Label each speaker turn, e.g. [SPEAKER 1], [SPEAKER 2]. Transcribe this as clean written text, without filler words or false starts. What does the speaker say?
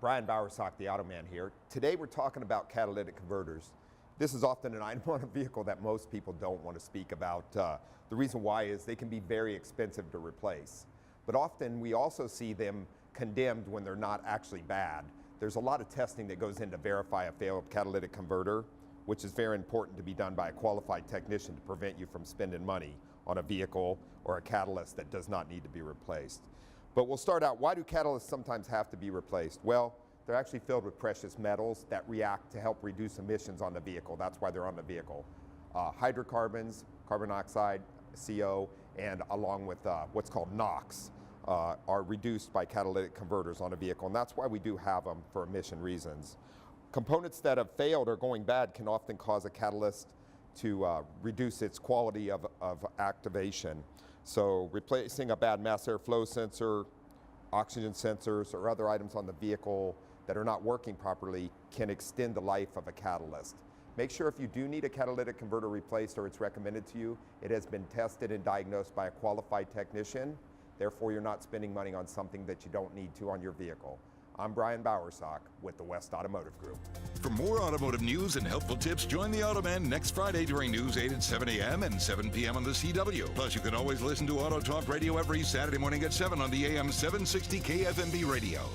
[SPEAKER 1] Brian Bowersock, the Auto Man here. Today we're talking about catalytic converters. This is often an item on a vehicle that most people don't want to speak about. The reason why is they can be very expensive to replace. But often we also see them condemned when they're not actually bad. There's a lot of testing that goes in to verify a failed catalytic converter, which is very important to be done by a qualified technician to prevent you from spending money on a vehicle or a catalyst that does not need to be replaced. But we'll start out, why do catalysts sometimes have to be replaced? Well, they're actually filled with precious metals that react to help reduce emissions on the vehicle. That's why they're on the vehicle. Hydrocarbons, carbon dioxide, CO, and along with what's called NOx are reduced by catalytic converters on a vehicle, and that's why we do have them for emission reasons. Components that have failed or going bad can often cause a catalyst to reduce its quality of activation. So replacing a bad mass airflow sensor, oxygen sensors, or other items on the vehicle that are not working properly can extend the life of a catalyst. Make sure if you do need a catalytic converter replaced or it's recommended to you, it has been tested and diagnosed by a qualified technician. Therefore, you're not spending money on something that you don't need to on your vehicle. I'm Brian Bowersock with the West Automotive Group.
[SPEAKER 2] For more automotive news and helpful tips, join the Automan next Friday during News 8 at 7 a.m. and 7 p.m. on the CW. Plus, you can always listen to Auto Talk Radio every Saturday morning at 7 on the AM 760 KFMB radio.